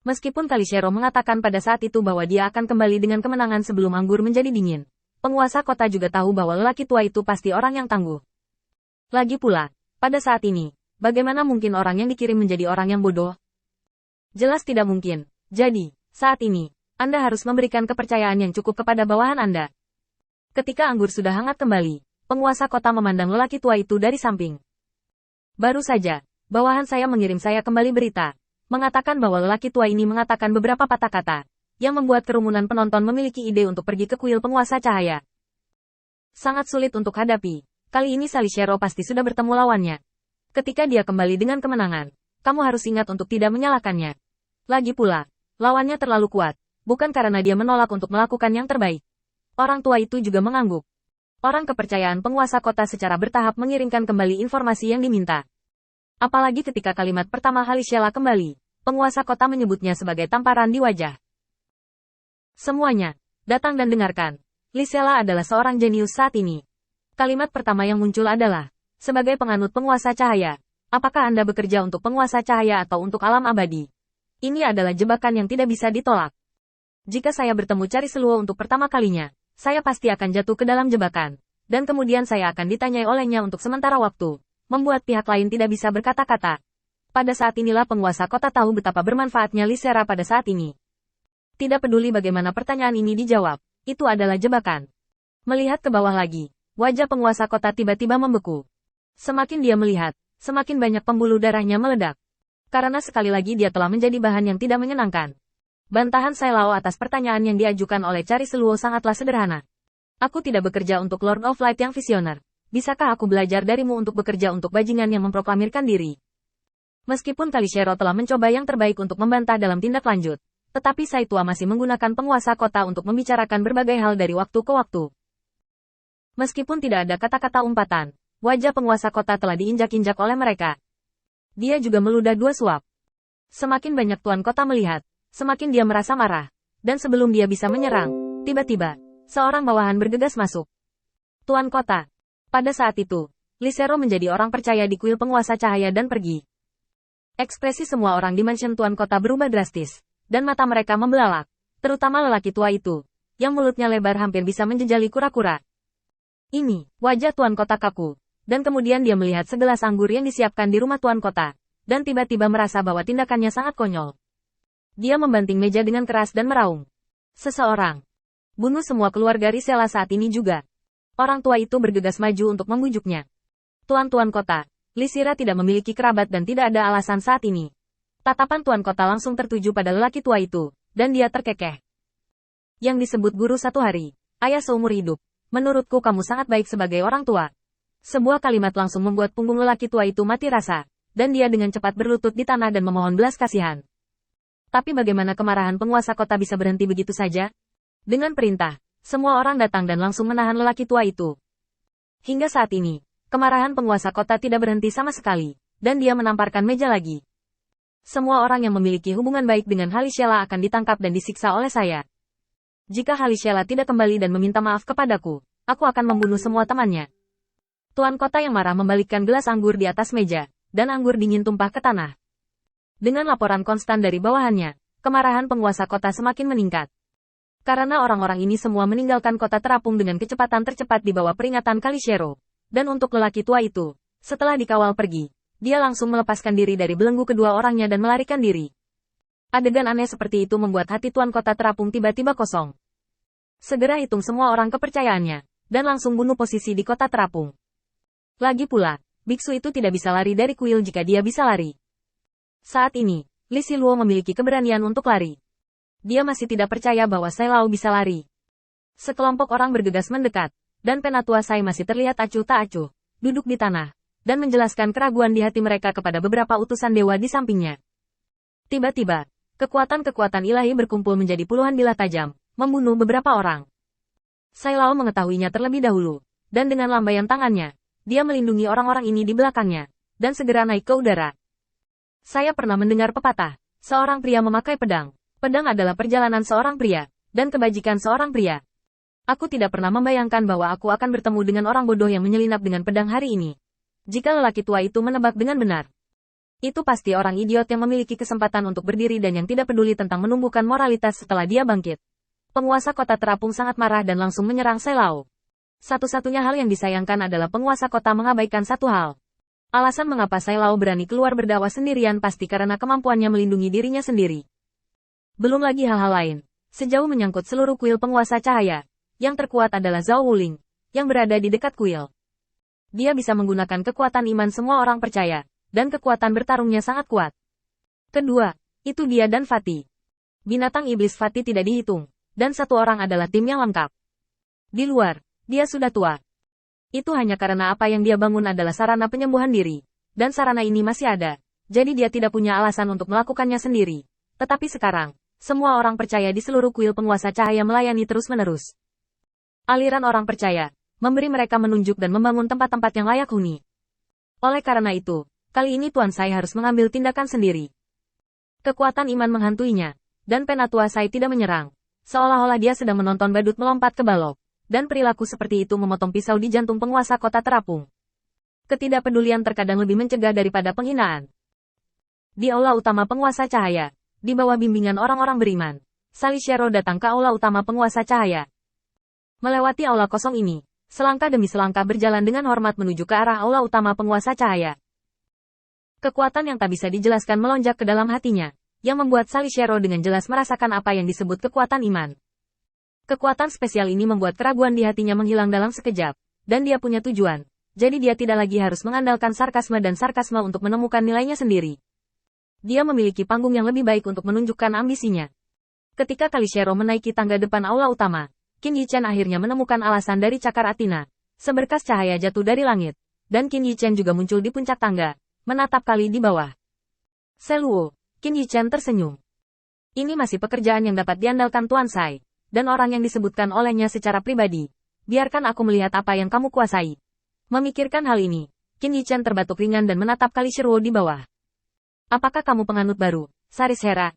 Meskipun Kalishero mengatakan pada saat itu bahwa dia akan kembali dengan kemenangan sebelum anggur menjadi dingin, penguasa kota juga tahu bahwa lelaki tua itu pasti orang yang tangguh. Lagi pula, pada saat ini, bagaimana mungkin orang yang dikirim menjadi orang yang bodoh? Jelas tidak mungkin. Jadi, saat ini, Anda harus memberikan kepercayaan yang cukup kepada bawahan Anda. Ketika anggur sudah hangat kembali, penguasa kota memandang lelaki tua itu dari samping. Baru saja, bawahan saya mengirim saya kembali berita, mengatakan bahwa lelaki tua ini mengatakan beberapa patah kata, yang membuat kerumunan penonton memiliki ide untuk pergi ke kuil penguasa cahaya. Sangat sulit untuk hadapi, kali ini Kalishero pasti sudah bertemu lawannya. Ketika dia kembali dengan kemenangan, kamu harus ingat untuk tidak menyalahkannya. Lagi pula, lawannya terlalu kuat, bukan karena dia menolak untuk melakukan yang terbaik. Orang tua itu juga mengangguk. Orang kepercayaan penguasa kota secara bertahap mengirimkan kembali informasi yang diminta. Apalagi ketika kalimat pertama Kalishela kembali, penguasa kota menyebutnya sebagai tamparan di wajah. Semuanya, datang dan dengarkan. Lisela adalah seorang jenius saat ini. Kalimat pertama yang muncul adalah, sebagai penganut penguasa cahaya, apakah Anda bekerja untuk penguasa cahaya atau untuk alam abadi? Ini adalah jebakan yang tidak bisa ditolak. Jika saya bertemu Cariseluo untuk pertama kalinya, saya pasti akan jatuh ke dalam jebakan, dan kemudian saya akan ditanyai olehnya untuk sementara waktu, membuat pihak lain tidak bisa berkata-kata. Pada saat inilah penguasa kota tahu betapa bermanfaatnya Lisera pada saat ini. Tidak peduli bagaimana pertanyaan ini dijawab, itu adalah jebakan. Melihat ke bawah lagi, wajah penguasa kota tiba-tiba membeku. Semakin dia melihat, semakin banyak pembuluh darahnya meledak. Karena sekali lagi dia telah menjadi bahan yang tidak menyenangkan. Bantahan Sailao atas pertanyaan yang diajukan oleh Cariseluo sangatlah sederhana. Aku tidak bekerja untuk Lord of Light yang visioner. Bisakah aku belajar darimu untuk bekerja untuk bajingan yang memproklamirkan diri? Meskipun Kalishero telah mencoba yang terbaik untuk membantah dalam tindak lanjut, tetapi Saitua masih menggunakan penguasa kota untuk membicarakan berbagai hal dari waktu ke waktu. Meskipun tidak ada kata-kata umpatan, wajah penguasa kota telah diinjak-injak oleh mereka. Dia juga meludah dua suap. Semakin banyak tuan kota melihat, semakin dia merasa marah. Dan sebelum dia bisa menyerang, tiba-tiba, seorang bawahan bergegas masuk. Tuan kota. Pada saat itu, Lisero menjadi orang percaya di kuil penguasa cahaya dan pergi. Ekspresi semua orang di mansion tuan kota berubah drastis, dan mata mereka membelalak, terutama lelaki tua itu, yang mulutnya lebar hampir bisa menjejali kura-kura. Ini, wajah tuan kota kaku, dan kemudian dia melihat segelas anggur yang disiapkan di rumah tuan kota, dan tiba-tiba merasa bahwa tindakannya sangat konyol. Dia membanting meja dengan keras dan meraung. Seseorang. Bunuh semua keluarga Risela saat ini juga. Orang tua itu bergegas maju untuk membujuknya. Tuan-tuan kota, Lisira tidak memiliki kerabat dan tidak ada alasan saat ini. Tatapan tuan kota langsung tertuju pada lelaki tua itu, dan dia terkekeh. Yang disebut guru satu hari, ayah seumur hidup. Menurutku kamu sangat baik sebagai orang tua. Sebuah kalimat langsung membuat punggung lelaki tua itu mati rasa, dan dia dengan cepat berlutut di tanah dan memohon belas kasihan. Tapi bagaimana kemarahan penguasa kota bisa berhenti begitu saja? Dengan perintah, semua orang datang dan langsung menahan lelaki tua itu. Hingga saat ini, kemarahan penguasa kota tidak berhenti sama sekali, dan dia menamparkan meja lagi. Semua orang yang memiliki hubungan baik dengan Kalishela akan ditangkap dan disiksa oleh saya. Jika Kalishela tidak kembali dan meminta maaf kepadaku, aku akan membunuh semua temannya. Tuan kota yang marah membalikkan gelas anggur di atas meja, dan anggur dingin tumpah ke tanah. Dengan laporan konstan dari bawahannya, kemarahan penguasa kota semakin meningkat. Karena orang-orang ini semua meninggalkan kota terapung dengan kecepatan tercepat di bawah peringatan Kalishero. Dan untuk lelaki tua itu, setelah dikawal pergi, dia langsung melepaskan diri dari belenggu kedua orangnya dan melarikan diri. Adegan aneh seperti itu membuat hati tuan kota terapung tiba-tiba kosong. Segera hitung semua orang kepercayaannya, dan langsung bunuh posisi di kota terapung. Lagi pula, biksu itu tidak bisa lari dari kuil jika dia bisa lari. Saat ini, Lisiluo memiliki keberanian untuk lari. Dia masih tidak percaya bahwa Sailao bisa lari. Sekelompok orang bergegas mendekat, dan Penatua Sai masih terlihat acuh tak acuh, duduk di tanah, dan menjelaskan keraguan di hati mereka kepada beberapa utusan dewa di sampingnya. Tiba-tiba, kekuatan-kekuatan ilahi berkumpul menjadi puluhan bilah tajam, membunuh beberapa orang. Sailao mengetahuinya terlebih dahulu, dan dengan lambaian tangannya, dia melindungi orang-orang ini di belakangnya, dan segera naik ke udara. Saya pernah mendengar pepatah, seorang pria memakai pedang. Pedang adalah perjalanan seorang pria, dan kebajikan seorang pria. Aku tidak pernah membayangkan bahwa aku akan bertemu dengan orang bodoh yang menyelinap dengan pedang hari ini. Jika lelaki tua itu menebak dengan benar. Itu pasti orang idiot yang memiliki kesempatan untuk berdiri dan yang tidak peduli tentang menumbuhkan moralitas setelah dia bangkit. Penguasa kota terapung sangat marah dan langsung menyerang Sai Lao. Satu-satunya hal yang disayangkan adalah penguasa kota mengabaikan satu hal. Alasan mengapa Sai Lao berani keluar berdakwah sendirian pasti karena kemampuannya melindungi dirinya sendiri. Belum lagi hal-hal lain. Sejauh menyangkut seluruh kuil penguasa cahaya, yang terkuat adalah Zhao Wuling, yang berada di dekat kuil. Dia bisa menggunakan kekuatan iman semua orang percaya, dan kekuatan bertarungnya sangat kuat. Kedua, itu dia dan Fatih. Binatang iblis Fatih tidak dihitung, dan satu orang adalah tim yang lengkap. Di luar, dia sudah tua. Itu hanya karena apa yang dia bangun adalah sarana penyembuhan diri, dan sarana ini masih ada, jadi dia tidak punya alasan untuk melakukannya sendiri. Tetapi sekarang, semua orang percaya di seluruh kuil penguasa cahaya melayani terus-menerus. Aliran orang percaya, memberi mereka menunjuk dan membangun tempat-tempat yang layak huni. Oleh karena itu, kali ini Tuan Sai harus mengambil tindakan sendiri. Kekuatan iman menghantuinya, dan Penatua Sai tidak menyerang. Seolah-olah dia sedang menonton badut melompat ke balok, dan perilaku seperti itu memotong pisau di jantung penguasa kota terapung. Ketidakpedulian terkadang lebih mencegah daripada penghinaan. Di aula utama penguasa cahaya, di bawah bimbingan orang-orang beriman, Salishero datang ke aula utama penguasa cahaya. Melewati aula kosong ini, selangkah demi selangkah berjalan dengan hormat menuju ke arah aula utama penguasa cahaya. Kekuatan yang tak bisa dijelaskan melonjak ke dalam hatinya, yang membuat Salishero dengan jelas merasakan apa yang disebut kekuatan iman. Kekuatan spesial ini membuat keraguan di hatinya menghilang dalam sekejap, dan dia punya tujuan, jadi dia tidak lagi harus mengandalkan sarkasme dan sarkasme untuk menemukan nilainya sendiri. Dia memiliki panggung yang lebih baik untuk menunjukkan ambisinya. Ketika Salishero menaiki tangga depan aula utama, Qin Yichen akhirnya menemukan alasan dari cakar Athena. Seberkas cahaya jatuh dari langit, dan Qin Yichen juga muncul di puncak tangga, menatap Kali di bawah. Seluo, Qin Yichen tersenyum. Ini masih pekerjaan yang dapat diandalkan Tuan Sai, dan orang yang disebutkan olehnya secara pribadi. Biarkan aku melihat apa yang kamu kuasai. Memikirkan hal ini, Qin Yichen terbatuk ringan dan menatap Salishero di bawah. Apakah kamu penganut baru, Saris Hera?